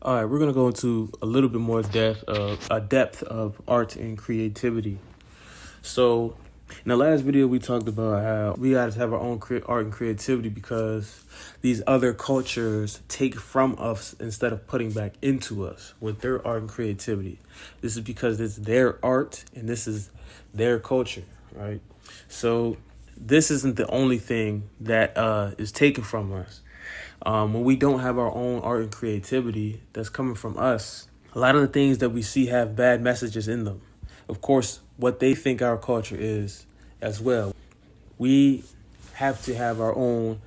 All right, we're gonna go into a little bit more depth of art and creativity. So, in the last video, we talked about how we gotta have our own art and creativity because these other cultures take from us instead of putting back into us with their art and creativity. This is because it's their art and this is their culture, right? So, this isn't the only thing that is taken from us. When we don't have our own art and creativity that's coming from us, a lot of the things that we see have bad messages in them. Of course, what they think our culture is as well. We have to have our own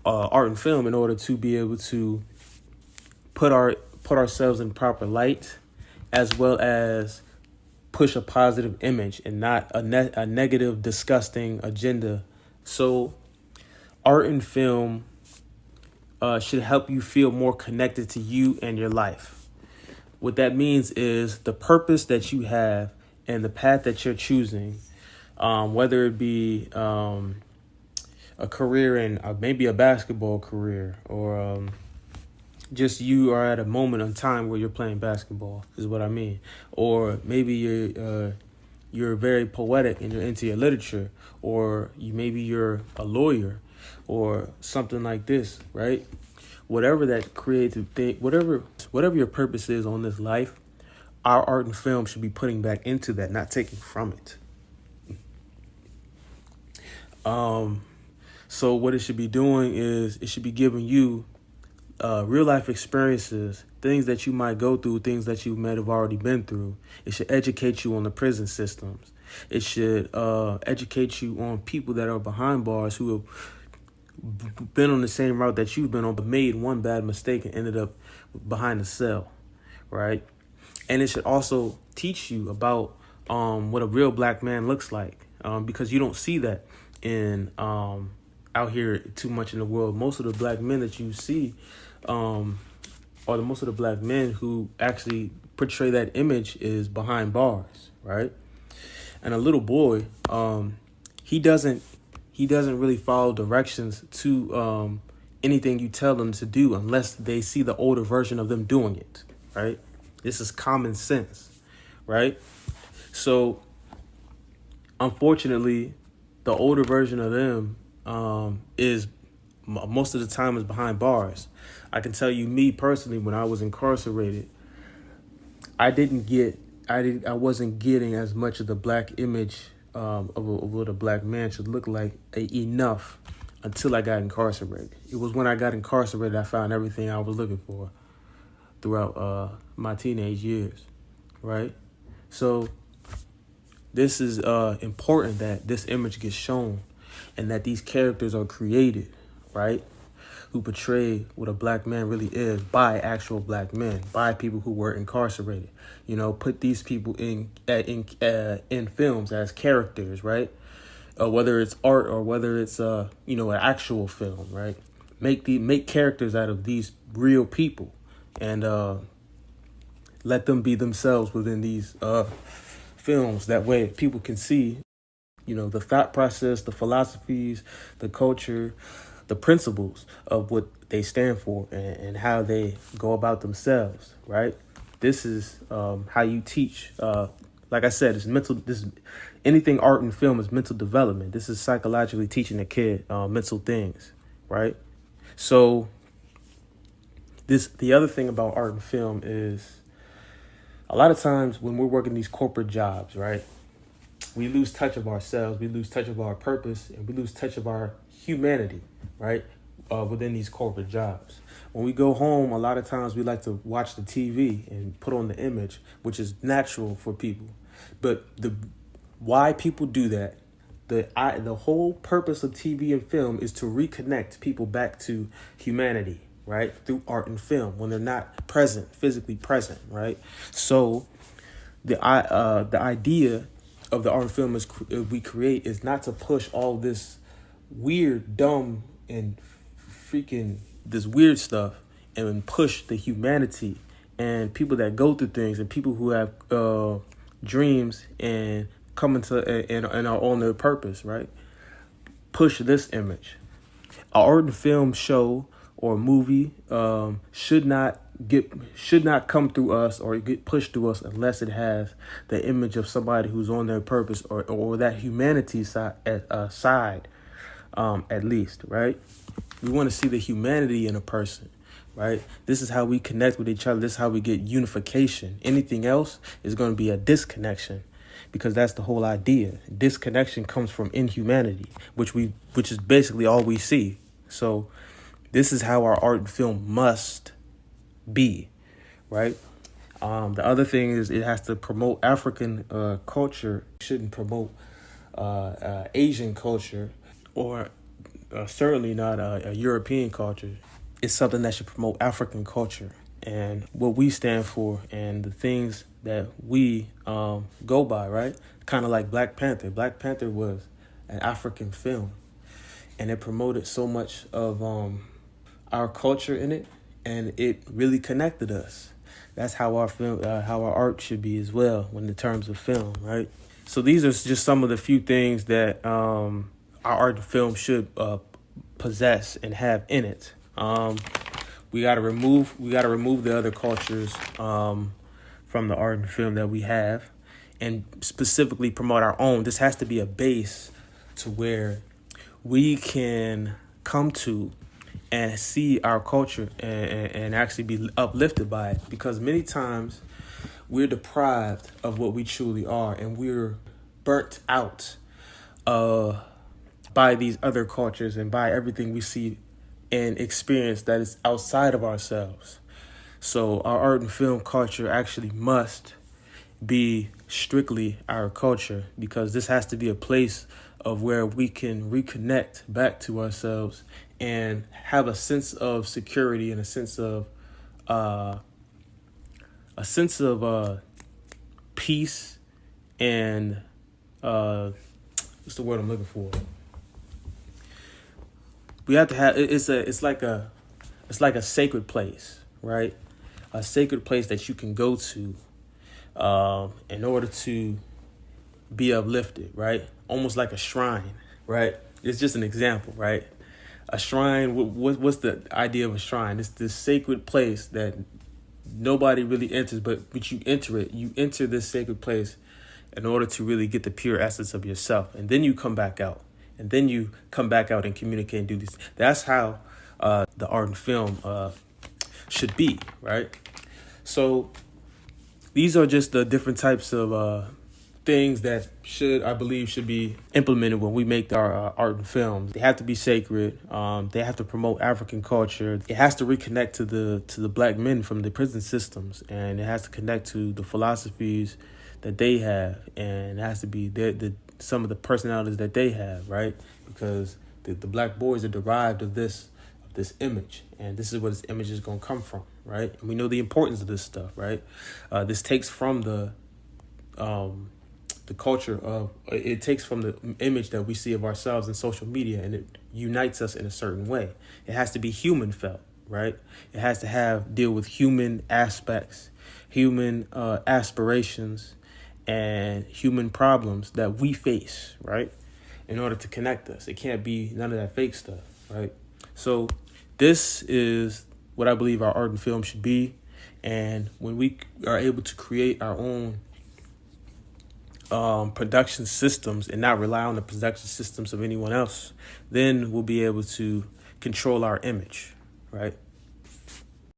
art and film in order to be able to put ourselves in proper light, as well as push a positive image and not a negative, disgusting agenda. So, art and film should help you feel more connected to you and your life. What that means is the purpose that you have and the path that you're choosing, whether it be a career in maybe a basketball career, or just you are at a moment in time where you're playing basketball, is what I mean. Or maybe you're very poetic and you're into your literature, or maybe you're a lawyer or something like this, right? Whatever that creative thing, whatever your purpose is on this life, our art and film should be putting back into that, not taking from it. So what it should be doing is it should be giving you real life experiences, things that you might go through, things that you might have already been through. It should educate you on the prison systems. It should educate you on people that are behind bars who have been on the same route that you've been on, but made one bad mistake and ended up behind the cell, right? And it should also teach you about what a real black man looks like, because you don't see that in out here too much in the world. Most of the black men that you see are most of the black men who actually portray that image is behind bars, right? And a little boy, he doesn't really follow directions to anything you tell them to do unless they see the older version of them doing it, right? This is common sense, right? So, unfortunately, the older version of them is most of the time is behind bars. I can tell you, me personally, when I was incarcerated, I wasn't getting as much of the black image of what a black man should look like enough until I got incarcerated. It was when I got incarcerated I found everything I was looking for throughout my teenage years, right? So this is important that this image gets shown and that these characters are created, right? Who portray what a black man really is by actual black men, by people who were incarcerated. You know, put these people in films as characters, right? Whether it's art or whether it's an actual film, right? Make characters out of these real people and let them be themselves within these films. That way, people can see, the thought process, the philosophies, the culture, the principles of what they stand for and how they go about themselves, right? This is how you teach. Like I said, it's mental. Anything art and film is mental development. This is psychologically teaching a kid mental things, right? So the other thing about art and film is a lot of times when we're working these corporate jobs, right? We lose touch of ourselves, we lose touch of our purpose, and we lose touch of our humanity, right? Within these corporate jobs. When we go home, a lot of times we like to watch the TV and put on the image, which is natural for people. But why people do that, the whole purpose of TV and film is to reconnect people back to humanity, right? Through art and film when they're not physically present, right? So the idea of the art and film we create is not to push all this weird, dumb, and freaking this weird stuff and push the humanity and people that go through things and people who have dreams and come into and are on their purpose, right? Push this image. An art and film show or movie should not should not come through us or get pushed through us unless it has the image of somebody who's on their purpose, or that humanity side, at least, right? We want to see the humanity in a person, right? This is how we connect with each other. This is how we get unification. Anything else is going to be a disconnection, because that's the whole idea. Disconnection comes from inhumanity, which is basically all we see. So this is how our art and film must be, right? The other thing is it has to promote African culture. It shouldn't promote Asian culture, or certainly not a European culture. It's something that should promote African culture and what we stand for and the things that we go by, right? Kind of like Black Panther. Black Panther was an African film, and it promoted so much of our culture in it, and it really connected us. That's how our film, how our art should be as well, when in terms of film, right? So these are just some of the few things that our art and film should possess and have in it. We gotta remove the other cultures from the art and film that we have, and specifically promote our own. This has to be a base to where we can come to and see our culture and actually be uplifted by it, because many times we're deprived of what we truly are, and we're burnt out by these other cultures and by everything we see and experience that is outside of ourselves. So our art and film culture actually must be strictly our culture, because this has to be a place of where we can reconnect back to ourselves and have a sense of security and a sense of peace and what's the word I'm looking for? We have to have it's like a sacred place, right? A sacred place that you can go to in order to be uplifted, right? Almost like a shrine, right? It's just an example, right? A shrine, what's the idea of a shrine? It's this sacred place that nobody really enters, but you enter it. You enter this sacred place in order to really get the pure essence of yourself. And then you come back out. And then you come back out and communicate and do this. That's how the art and film should be, right? So these are just the different types of things that I believe should be implemented when we make our art and films. They have to be sacred. They have to promote African culture. It has to reconnect to the black men from the prison systems, and it has to connect to the philosophies that they have, and it has to be some of the personalities that they have, right? Because the black boys are derived of this image, and this is where this image is going to come from, right? And we know the importance of this stuff, right? This takes from the culture of, it takes from the image that we see of ourselves in social media, and it unites us in a certain way. It has to be human felt, right? It has to deal with human aspects, human aspirations, and human problems that we face, right? In order to connect us. It can't be none of that fake stuff, right? So this is what I believe our art and film should be. And when we are able to create our own production systems and not rely on the production systems of anyone else, then we'll be able to control our image, right?